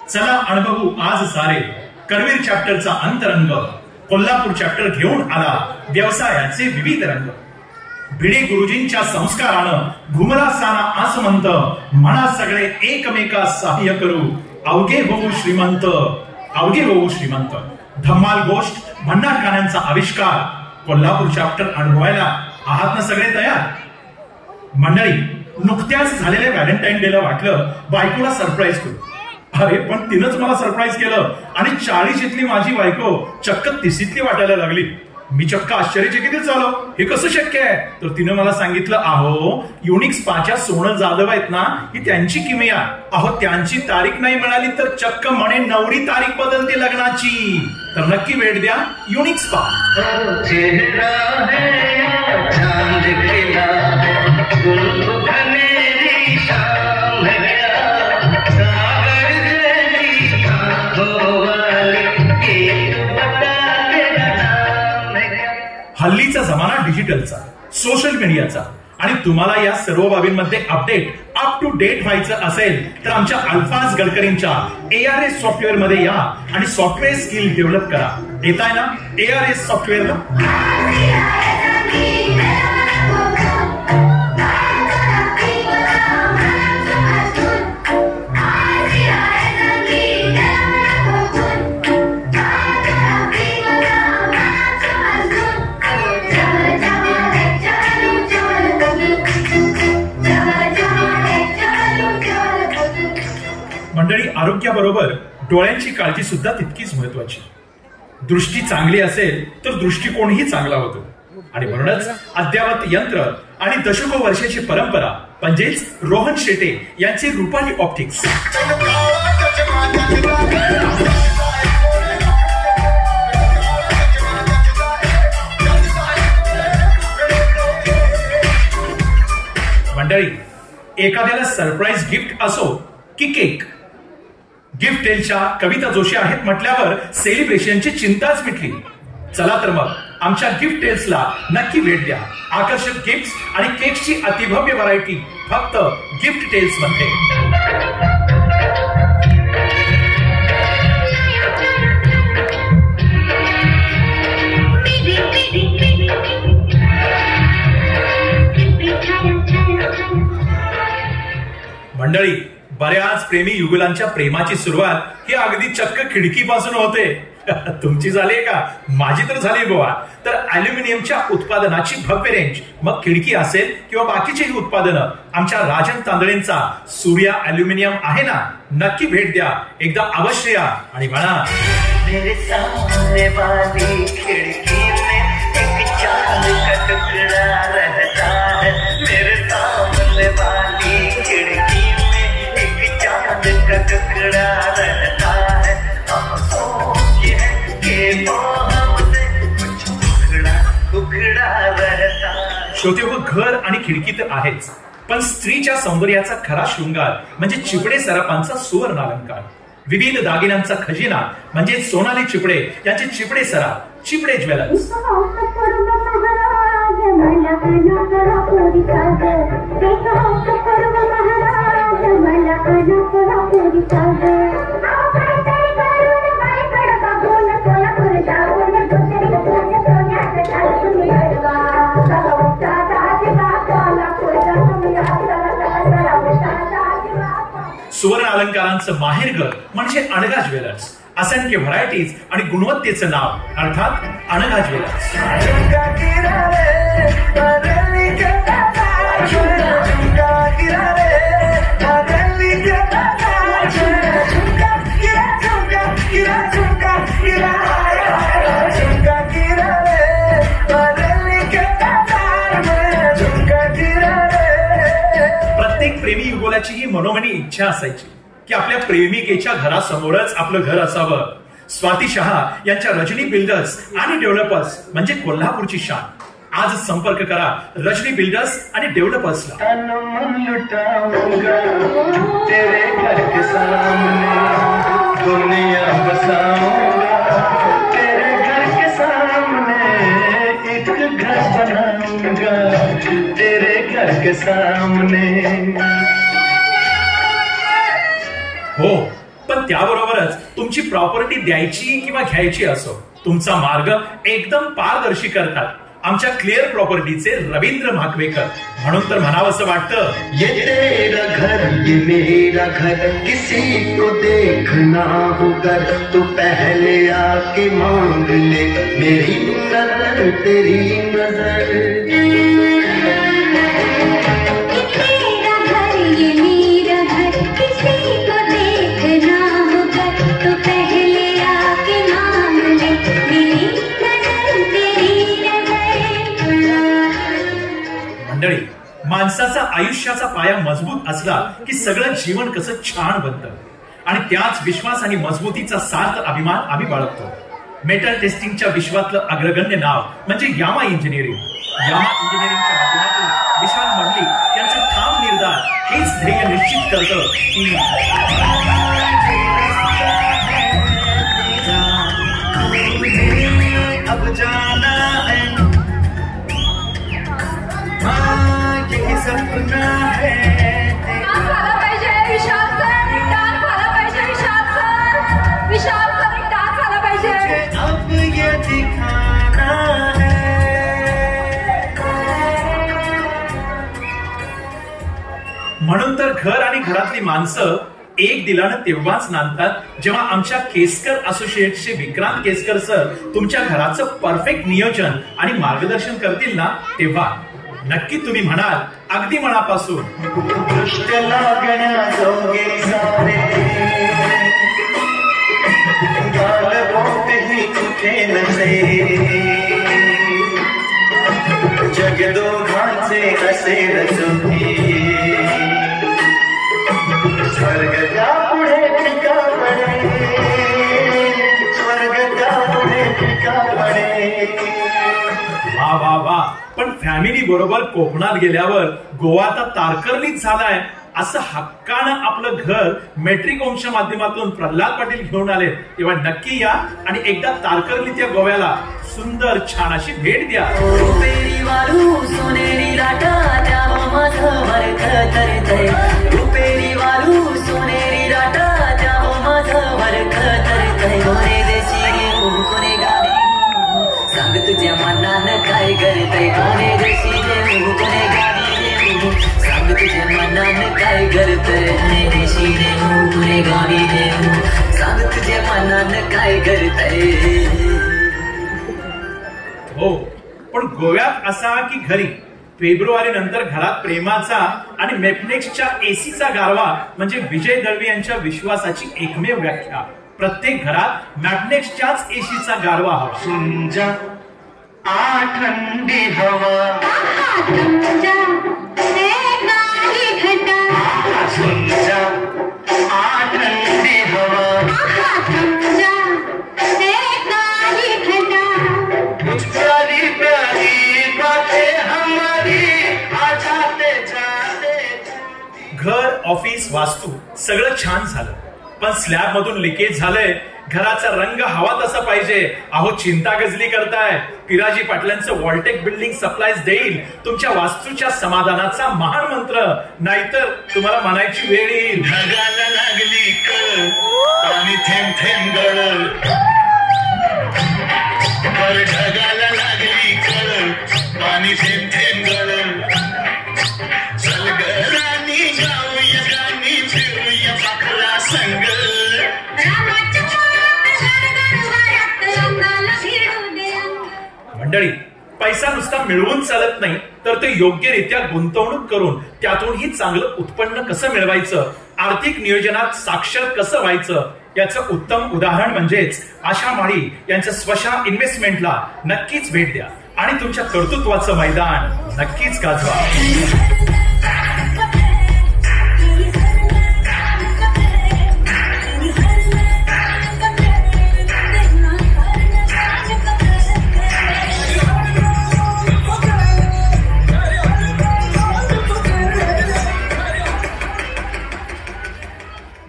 चला अनुभवू आज सारे करवीर चॅप्टरचा अंतरंग. कोल्हापूर चॅप्टर घेऊन आला व्यवसायाचे विविध रंग. भिडे गुरुजींच्या संस्कारानं घुमला सारा आसमंत. म्हणा सगळे एकमेकास सहाय्य करू, अवघे होऊ श्रीमंत, अवघे होऊ श्रीमंत. धम्माल गोष्ट भन्नाट गाण्यांचा आविष्कार. कोल्हापूर चॅप्टर अनुभवायला आहात ना सगळे तयार? मंडळी, नुकत्याच झालेल्या व्हॅलेंटाईन डेला वाटलं बायकोला सरप्राईज करू. अरे पण तिनंच मला सरप्राईज केलं आणि 40शीतली माझी बायको चक्क 30शीतली वाटायला लागली. मी चक्क आश्चर्यचकित झालो, हे कसं शक्य आहे? तर तिनं मला सांगितलं, अहो युनिक स्पाच्या सोनल जाधव आहेत ना, ही त्यांची किमया. अहो त्यांची तारीख नाही मिळाली तर चक्क म्हणे नवरी तारीख बदलते लग्नाची. तर नक्की भेट द्या युनिक स्पा. हल्लीचा जमाना डिजिटलचा, सोशल मीडियाचा आणि तुम्हाला या सर्व बाबींमध्ये अपडेट अप टू डेट व्हायचं असेल तर आमच्या अल्फाज गडकरींच्या ARS सॉफ्टवेअर मध्ये या आणि सॉफ्टवेअर स्किल डेव्हलप करा. येताय ना ARS सॉफ्टवेअरला? मंडळी, आरोग्याबरोबर डोळ्यांची काळजी सुद्धा तितकीच महत्वाची. दृष्टी चांगली असेल तर दृष्टिकोनही चांगला होतो आणि म्हणूनच अद्यावत यंत्र आणि दशको वर्षाची परंपरा म्हणजेच रोहन शेटे यांचे रुपाली ऑप्टिक्स. मंडळी, एखाद्याला सरप्राईज गिफ्ट असो की केक, गिफ्ट टेलच्या कविता जोशी आहेत म्हटल्यावर सेलिब्रेशनची चिंताच मिटली. चला तर मग आमच्या गिफ्ट टेल्सला नक्की भेट द्या. आकर्षक गिफ्ट्स आणि केक्सची अतिभव्य व्हरायटी फक्त गिफ्ट टेल्स मध्ये. मंडळी, बऱ्याच प्रेमी युगुलांच्या प्रेमाची सुरुवात ही अगदी चक्क खिडकीपासून होते. तुमची झालीय का? माझी तर झाली गोवा. तर अॅल्युमिनियमच्या उत्पादनाची भव्य रेंज, मग खिडकी असेल किंवा बाकीचेही उत्पादनं, आमच्या राजन तांदळेंचा सूर्या अॅल्युमिनियम आहे ना. नक्की भेट द्या, एकदा अवश्य या आणि म्हणा, मेरे सामने वाली खिडकी में एक चांद का टुकड़ा रहता है. मेरे सामने वाली खिडकी का टुकड़ा रहता है. अफसोस ये है कि वो हमसे कुछ टुकड़ा रहता है. श्रोते हो, घर आणि खिडकी तर आहेच, पण स्त्रीच्या सौंदर्याचा खरा शृंगार म्हणजे चिपडे सराफांचा सुवर्ण अलंकार. विविध दागिन्यांचा खजिना म्हणजे सोनाली चिपडे यांचे चिपडे सराफ, चिपडे ज्वेलर्स. सुवर्ण अलंकारांचं माहेरघर म्हणजे अनघा ज्वेलर्स. असंख्य व्हरायटीज आणि गुणवत्तेचं नाव अर्थात अनघा ज्वेलर्स. प्रत्येक प्रेमी युगोलाची ही मनोमनी इच्छा असायची की आपल्या प्रेमिकेच्या घरासमोरच आपलं घर असावं. स्वाती शहा यांच्या रजनी बिल्डर्स आणि डेव्हलपर्स म्हणजे कोल्हापूरची शान. आज संपर्क करा रजनी बिल्डर्स आणि डेव्हलपर्सला. हो, पण त्या त्याबरोबरच तुमची प्रॉपर्टी द्यायची किंवा घ्यायची असो, तुमचा मार्ग एकदम पारदर्शी करतात आमच्या क्लिअर प्रॉपर्टीचे रवींद्र म्हाकवेकर. म्हणून तर म्हणावंसं वाटतं, ये तेरा घर ये मेरा घर, किसी को देखना होगा तो पहले आके मांग ले मेरी नजर तेरी नजर. मंडळी, माणसाचा आयुष्याचा पाया मजबूत असला की सगळं जीवन कसं छान बनतं आणि त्याच विश्वास आणि मजबूतीचा सार्थ अभिमान आम्ही बाळगतो. मेटल टेस्टिंगच्या विश्वातलं अग्रगण्य नाव म्हणजे यामा इंजिनिअरिंग. यामा इंजिनिअरिंगच्या माध्यमातून विशाल मंडली यांचं ठाम निर्धार हेच ध्येय निश्चित करतं की अब जाना है, यही सपना है. विशाल सर डान्स झाला पाहिजे. विशाल सर डान्स झाला पाहिजे. अब ये दिखाना है. म्हणून तर घर आणि घरातली माणसं एक दिलानं तेव्हाच नांदतात जेव्हा आमच्या केसकर असोसिएट्सचे विक्रांत केसकर सर तुमच्या घराचं परफेक्ट नियोजन आणि मार्गदर्शन करतील ना, तेव्हा नक्की तुम्ही म्हणाल अगदी मनापासून, दृष्ट लागण्याजोगे सारे गालबों कहीं कुठे नसे, जग दोघांचे असे रचुकी, स्वर्ग त्या पुढे फिका पडे, स्वर्ग त्या पुढे फिका पडे. वा वा वा. पण फॅमिली बरोबर कोकणात गेल्यावर गोवा आता तारकर्लीच झालाय असं हक्कानं आपलं घर मेट्रिक होमच्या माध्यमातून प्रल्हाद पाटील घेऊन आले, तेव्हा नक्की या आणि एकदा तारकर्ली त्या गोव्याला सुंदर छान अशी भेट द्या. रुपेरी वाळू सोनेरी लाटा त्यावर माझं वर्क करतय, रुपेरी वाळू सोनेरी लाटा त्यावर माझं वर्क करतय. कोणे देशी घेऊ कोणे गावी सांग तुझ्या मनानं काय करतय, कोणे देशी घेऊ कोणे गावी घेऊ सांग तुझ्या मनानं काय करतय, कोणे देशी घेऊ कोणे गावी घेऊ सांग तुझ्या मनानं काय करतय. हो, पण गोव्यात असा की घरी फेब्रुवारी नंतर घरात प्रेमाचा आणि मेपनेक्सच्या एसीचा गारवा म्हणजे विजय दळवी यांच्या विश्वासाची एकमेव व्याख्या. प्रत्येक घरात मॅपनेक्सच्याच एसीचा गारवा हवा. सुंजा आ ठंडी हवा, सुंजा आ ठंडी हवा, कुछ प्यारी प्यारी बातें हमारी आ जाते जाते. घर, ऑफिस, वास्तू सगळं छान झालं, पण स्लॅब मधून लिकेज झालंय. घराचा रंग हवा तसा पाहिजे. अहो, चिंता गजली करताय. पिराजी पाटलांचं वॉल्टेक बिल्डिंग सप्लायज देईल तुमच्या वास्तूच्या समाधानाचा महान मंत्र, नाहीतर तुम्हाला म्हणायची वेळ येईल, ढगाला लागली कळ आणि थेंब थेंब गळ, पर ढगाला लागली कळ आणि थेंब थेंब गळ. चल गरानी गाऊया गाणी फिरूया पाखरा संग. मंडळी, पैसा नुसता मिळवून चालत नाही, तर ते योग्यरित्या गुंतवणूक करून त्यातूनही चांगलं उत्पन्न कसं मिळवायचं, आर्थिक नियोजनात साक्षर कसं व्हायचं याचं उत्तम उदाहरण म्हणजेच आशा माळी यांच्या स्वशा इन्व्हेस्टमेंटला नक्कीच भेट द्या आणि तुमच्या कर्तृत्वाचं मैदान नक्कीच गाजवा.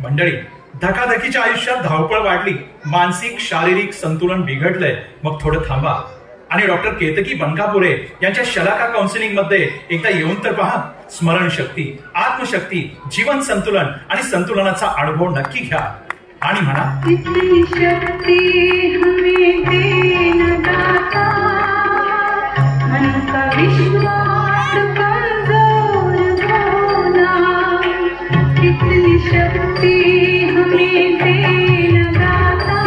मंडळी, धकाधकीच्या आयुष्यात धावपळ वाढली, मानसिक शारीरिक संतुलन बिघडलंय, मग थोडं थांबा आणि डॉक्टर केतकी बनकापुरे यांच्या शलाका काउन्सिलिंग मध्ये एकदा येऊन तर पहा. स्मरणशक्ती, आत्मशक्ती, जीवन संतुलन आणि संतुलनाचा अनुभव नक्की घ्या. आणि म्हणा, कितनी शक्ती हमें देना दाता, मन का विश्वास कमजोर होना, कितनी शक्ती हमें देना दाता,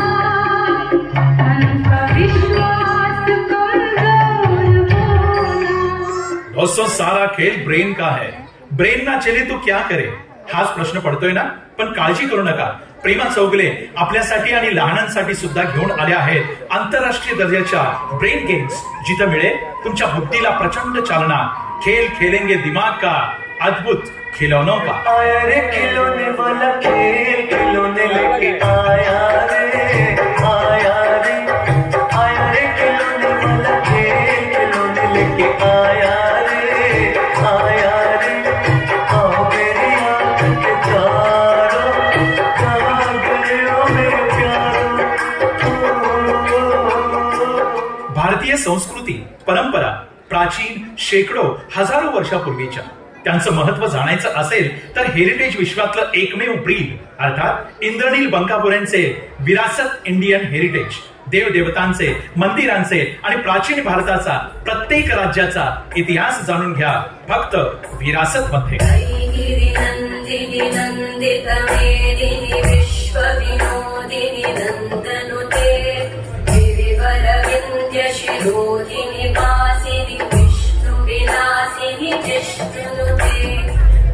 मन का विश्वास कमजोर होना। दोस्तों, सारा खेळ ब्रेन का है, ब्रेन ना चले तो क्या करे, हाच प्रश्न पडतोय ना. पण काळजी करू नका, प्रेमा चौगले आपल्यासाठी आणि लहानांसाठी सुद्धा घेऊन आल्या आहेत आंतरराष्ट्रीय दर्जाच्या ब्रेन गेम्स, जिथं मिळेल तुमच्या बुद्धीला प्रचंड चालना. खेल खेलेंगे दिमाग का, अद्भुत खिलौनों का. आया रे खिलौने वाला खेल, खिलौने लेके आया रे, आया रे, आया रे खिलौने वाला खेल, खिलौने लेके आया रे, आया रे. आओ मेरी आंख के चारों, कहाँ गए हो मेरे प्यारों. भारतीय संस्कृती, परंपरा प्राचीन शेकडो हजारो वर्षापूर्वीच्या, त्यांचं महत्व जाणायचं असेल तर हेरिटेज विश्वातलं एकमेव ब्रीड अर्थात इंद्रनील बंकापुरेंचे विरासत इंडियन हेरिटेज, देवदेवतांचे, मंदिरांचे आणि प्राचीन भारताचा प्रत्येक राज्याचा इतिहास जाणून घ्या फक्त विरासत मध्ये. नंदिनी नंदित मेदिनी विश्व विनोदिनी नंदनुते, गिरिवर विंध्य शिरोधिनी वासिनी विष्णु विलासिनी जिष्णुनुते,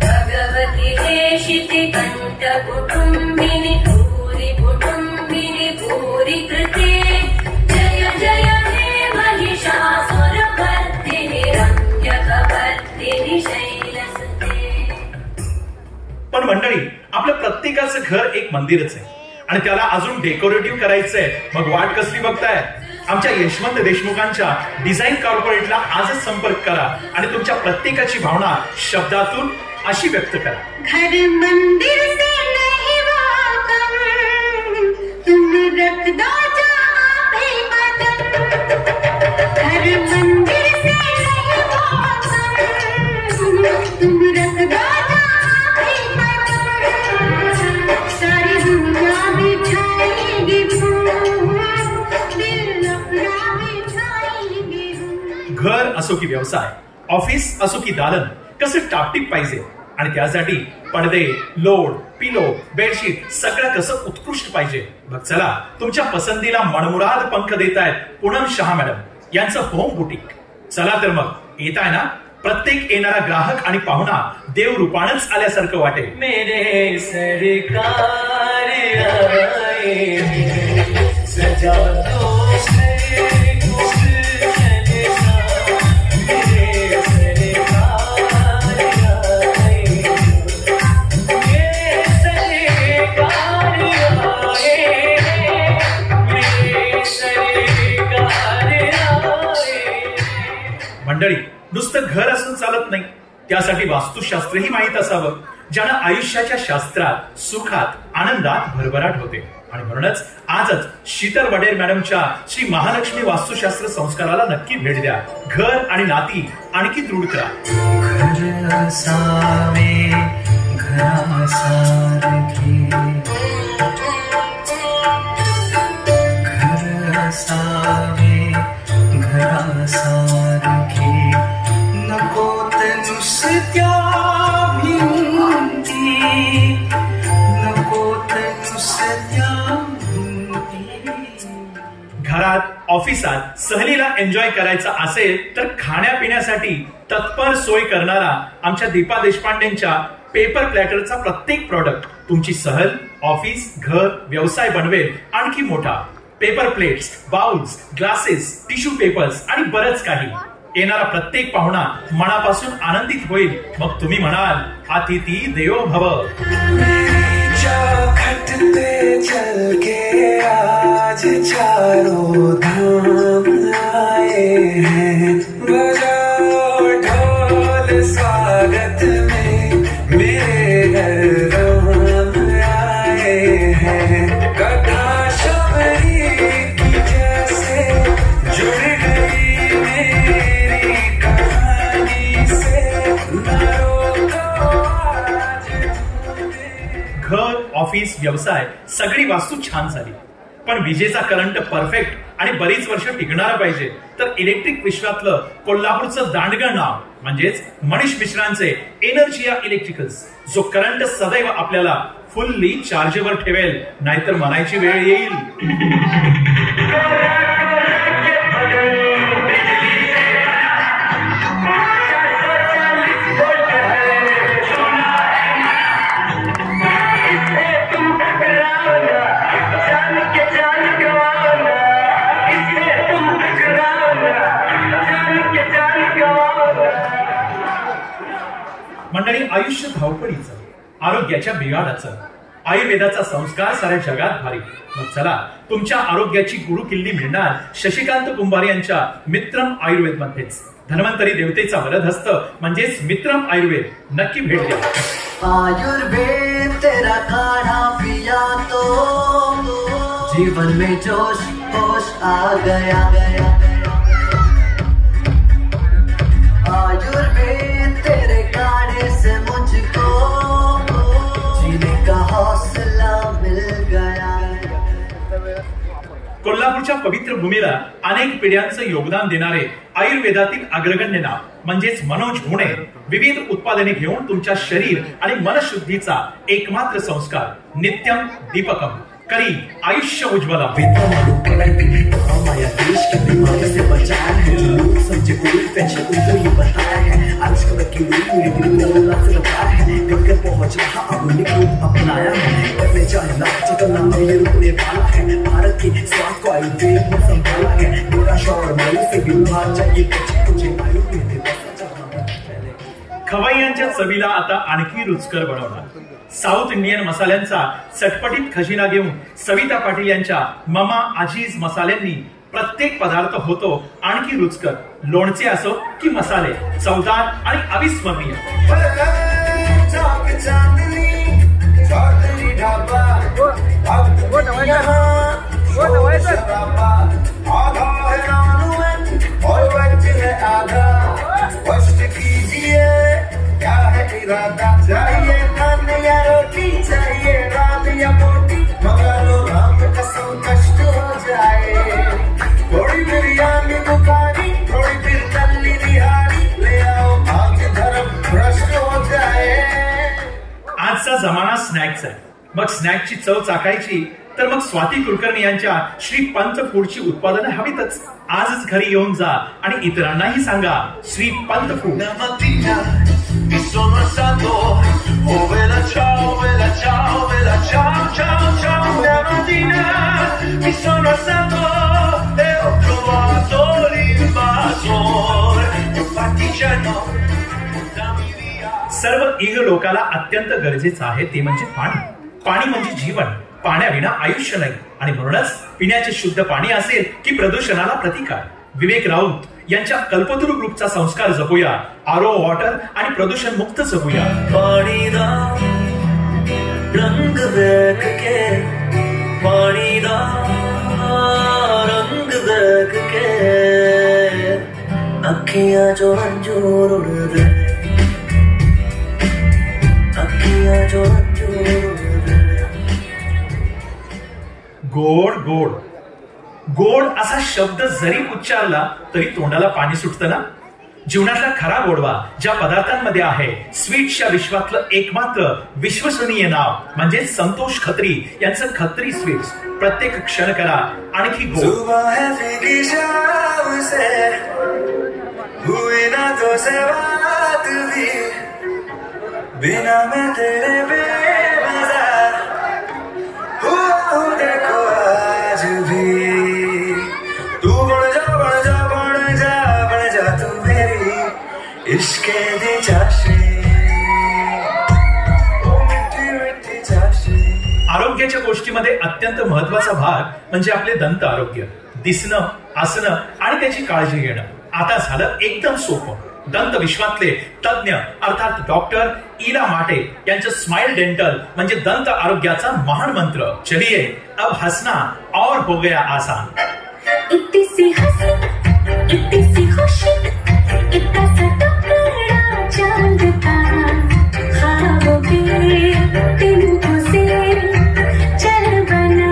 भगवती देशिति कंठ कुटुंबिनी भूरि कुटुंबिनी भूरि कृते, जय जय हे महिषासुरमर्दिनी रम्यकवर्दिनी शैलसुते. पण मंडळी, आपलं प्रत्येकाचं घर एक मंदिरच आहे आणि त्याला अजून डेकोरेटिव्ह करायचंय. मग वाट कसली बघताय? आमच्या यशवंत देशमुखांच्या डिझाईन कॉर्पोरेटला आजच संपर्क करा आणि तुमच्या प्रत्येकाची भावना शब्दातून अशी व्यक्त करा. घर मंदिर से नहीं वाकम, तुम रख दो जहाँ पे कदम, घर मंदिर से नहीं वाकम, तुम रख दो जहाँ पे कदम, सारी दुनिया बिछाएगी फूल, दिल अपना बिछाएगी फूल. घर असो की व्यवसाय, ऑफिस असो की दालन, कसं टापटीप पाहिजे आणि त्यासाठी पडदे, लोड, पिलो, बेडशीट सगळं कसं उत्कृष्ट पाहिजे. मग चला, तुमच्या पसंतीला मनमुराद पंख देत आहेत पूनम शहा मॅडम यांचं होम बुटीक. चला तर मग, येताय ना? प्रत्येक येणारा ग्राहक आणि पाहुणा देव रूपानच आल्यासारखं वाटेल. मेरे सरकार आए, सजा दो मेरे गुलशन का, मेरे सरकार आए, मेरे सरकार आए, मेरे सरकार आए. मंडळी, नुसतं घर असून चालत नाही, त्यासाठी वास्तुशास्त्रही माहीत असावं, ज्यानं आयुष्याच्या शास्त्रात, सुखात, आनंदात भरभराट होते. आणि म्हणूनच आजच शीतल वडेर मॅडमच्या श्री महालक्ष्मी वास्तुशास्त्र संस्काराला नक्की भेट द्या. घर आणि नाती आणखी दृढ करा. घर असावे घरासारखे, घर असावे घरासारखे, नकोत नुसत्या भिंती, नकोत नुसत्या भिंती. घरात, ऑफिसात सहलीला एन्जॉय करायचा असेल तर खाण्यापिण्यासाठी तत्पर सोय करणारा आमच्या दीपा देशपांडेंच्या पेपर प्लॅटरचा प्रत्येक प्रॉडक्ट तुमची सहल, ऑफिस, घर, व्यवसाय बनवेल आणखी मोठा. Paper plates, bowls, glasses, tissue papers आणि बरंच काही. येणारा प्रत्येक पाहुणा मनापासून आनंदित होईल. मग तुम्ही म्हणाल, अतिथी देवो भव. खट पे चल के आज चारों धाम आए हैं, बजाओ ढोल स्वागत में मेरे घर राम आए हैं. कथा शबरी की जैसे जुड़ गई मेरी कहानी से, न रोको आज. घर, ऑफिस, व्यवसाय सगळी वास्तू छान झाली, पण विजेचा करंट परफेक्ट आणि बरीच वर्ष टिकणारा पाहिजे. तर इलेक्ट्रिक विश्वातलं कोल्हापूरचं दांडगं नाव म्हणजेच मनीष मिश्रांचे एनर्जिया इलेक्ट्रिकल्स, जो करंट सदैव आपल्याला फुल्ली चार्जेवर ठेवेल, नाहीतर म्हणायची वेळ येईल. मंडळी, आयुष्य धावपळीचं, आरोग्याच्या बिघाडाचं, आयुर्वेदाचा संस्कार साऱ्या जगात भारी. मग चला, तुमच्या आरोग्याची गुरुकिल्ली मिळणार शशिकांत कुंभार यांच्या मित्रम आयुर्वेद मध्येच. धन्वंतरी देवतेचा वरदहस्त म्हणजेच मित्रम आयुर्वेद. नक्की भेट द्या. आयुर्वेद तेरा खाना पिया तो जीवन में जोश होश आ गया. आयुर्वेद तेरे खाने से मुझको जीने का हौसला मिल गया. कोल्हापूरच्या पवित्र भूमीला अनेक पिढ्यांचं योगदान देणारे आयुर्वेदातील अग्रगण्य नाव म्हणजेच मनोज भोणे विविध उत्पादने घेऊन तुमच्या शरीर आणि मनशुद्धीचा एकमात्र संस्कार नित्यम दीपकम करी आयुष्य उज्ज्वला. हमारा देश की बीमारी से बचाया है, लोग समझे कोई फैशन उनको ये बताया है. आजकल की मेरी दिल से रखा है, घर पहुंच रहा आधुनिक रूप अपनाया है. करने जाए ना चलना मेरे रुकने वाला है. भारत की स्वास्थ्य को आयुर्वेद में संभाला है. मेरा शौर मायू से बीमार चाहिए तुझे आयुर्वेद. खवय्यांच्या चवीला आता आणखी रुचकर बनवणार साऊथ इंडियन मसाल्यांचा चटपटीत खजिना घेऊन सविता पाटील यांच्या ममा आजीज मसाल्यांनी प्रत्येक पदार्थ होतो आणखी रुचकर. लोणचे असो की मसाले, चवदार आणि अविस्मरणीय. क्या है इरादा, चाहिए नान या रोटी, चाहिए रात या मोटी, मगर लो राम कसम कष्ट हो जाए. थोड़ी बिरयानी दुकानी, थोड़ी फिर तल्ली निहारी, ले आओ भाग्य धर्म भ्रष्ट हो जाए. आजचा जमाना स्नॅक्स आहे. मग स्नॅक्सची चव चाकायची तर मग स्वाती कुलकर्णी यांच्या श्री पंत फूडची उत्पादनं हवीतच. आजच घरी येऊन जा आणि इतरांनाही सांगा Shri Pant food. Mi sono stato, oh bella ciao, bella ciao, bella ciao, ciao, ciao. Una mattina mi sono stato e ho trovato l'invasore. Un partigiano, portami via. सर्व इह लोकाला अत्यंत गरजेचं आहे ते म्हणजे पाणी. पाणी म्हणजे जीवन. पाण्याविना आयुष्य नाही आणि म्हणूनच पिण्याचे शुद्ध पाणी असेल की प्रदूषणाला प्रतिकार. विवेक राऊत यांच्या कल्पतरू ग्रुपचा संस्कार जपूया. आरो वॉटर आणि प्रदूषण मुक्त जपूया. पाणी दा रंग देख के, पाणी दा रंग देख के, अखियां जो रंजूर उड़ दे, अखियां जो रंजूर उड़ दे. गोड गोड गोड असा शब्द जरी उच्चारला तरी तोंडाला पाणी सुटतं ना. जीवनातला खरा गोडवा ज्या पदार्थांमध्ये आहे, स्वीट्सच्या विश्वातलं एकमात्र विश्वसनीय नाव म्हणजे संतोष खत्री यांचं खत्री स्वीट्स. प्रत्येक क्षण करा आणखी गोड. बिना मैं तेरे बेमज़ा हुआ हूँ देखो आज भी. तू बन जा बन जा बन जा बन जा तू मेरी इश्क़े दी चाशनी, ओ मिठी मिठी चाशनी. आरोग्याच्या गोष्टीमध्ये अत्यंत महत्वाचा भाग म्हणजे आपले दंत आरोग्य. दिसणं, असणं आणि त्याची काळजी घेणं. आता झालं एकदम सोपं. दंत विश्वातले तज्ञ अर्थात डॉक्टर इला माटे यांचं स्माइल डेंटल म्हणजे दंत आरोग्याचा महान मंत्र. चलिए अब हंसना और हो गया आसान. इतनी सी हंसी, इतनी सी खुशी, इतना सा टुकड़ा चांद का, ख्वाबों के तिनकों से चल बना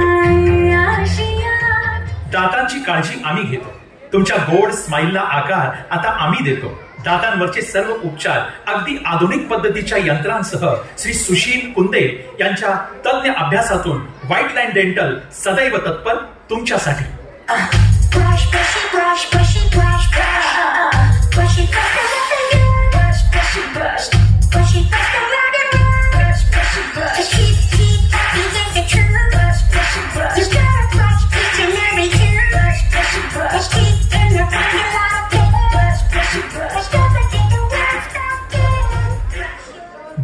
काळजी आम्ही घेतो. तुमच्या गोड स्माईलला आकार आता आम्ही देतो. दातांवरचे सर्व उपचार अगदी आधुनिक पद्धतीच्या यंत्रांसह श्री सुशील कुंदे यांच्या तज्ञ अभ्यासातून व्हाईट लाईन डेंटल सदैव तत्पर तुमच्यासाठी. Brush, brush it, brush, brush it, brush, brush. Brush it, brush it, brush, brush it, brush. Brush it, brush it, brush, brush it, brush. Just keep tapping, get the truth. Brush, brush it, brush. You gotta brush each and every tooth. Brush, brush it, brush. Just keep in the finger like it. Brush, brush it, brush. Just don't forget the words that get.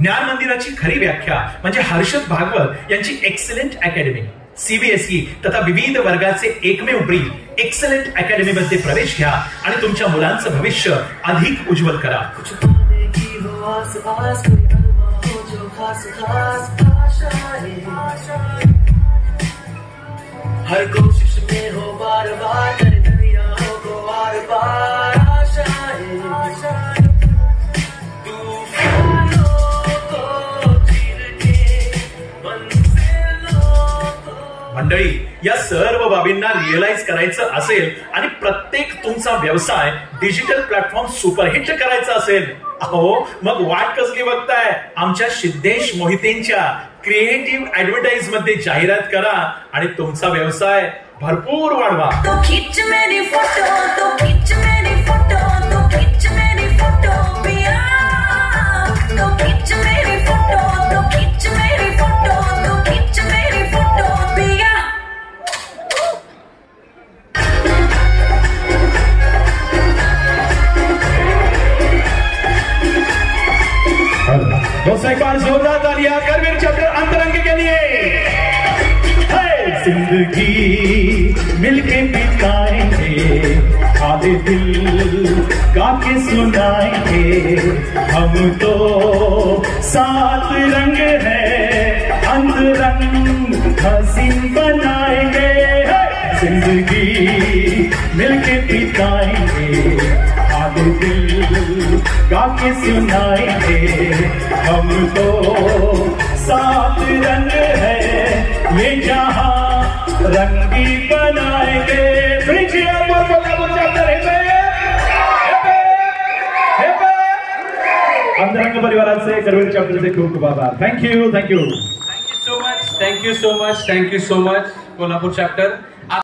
ज्ञान मंदिराची खरी व्याख्या म्हणजे हर्षद भागवत यांची excellent academy. CBSE तथा विविध वर्गाचे एकमेव ब्रीद एक्सलंट अकॅडमी मध्ये प्रवेश घ्या आणि तुमच्या मुलांचं भविष्य अधिक उज्ज्वल करा. हर कोशिश में हो बार बार कर दरियाओं को बार बार आशाएं मंडळी, या सर्व बाबींना रिअलाइज करायचं असेल आणि प्रत्येक तुमचा व्यवसाय डिजिटल प्लॅटफॉर्म सुपरहिट करायचा असेल, अहो मग वाट कसली बघताय? आमच्या सिद्धेश मोहितेंच्या क्रिएटिव्ह ऍडव्हर्टाइज मध्ये जाहिरात करा आणि तुमचा व्यवसाय भरपूर वाढवा. तो खिच मेरी फोटो, तो खिच मेरी फोटो, तो खिच मेरी फोटो पिया, तो खिच मेरी फोटो, तो खिच मेरी फोटो, तो खिच मेरी फोटो पिया. दोस्तों, एक बार जोरदार तालियां करवीर चैप्टर अंतरंग के लिए. जिंदगी मिलके बिताएंगे, आधे दिल गा के सुनाएंगे. हम तो सात रंग है, अंतरंग हसीन बनाएंगे. जिंदगी मिलके बिताएंगे, आधे दिल गा के सुनाएंगे. हम तो सात रंग है, ये जहां रंगी बनाएंगे. अंतरंग परिवाराचे करवीर चॅप्टरचे खूप खूप आभार. Thank you. Thank you so much. Thank you so much. Thank you so much, Kolhapur chapter.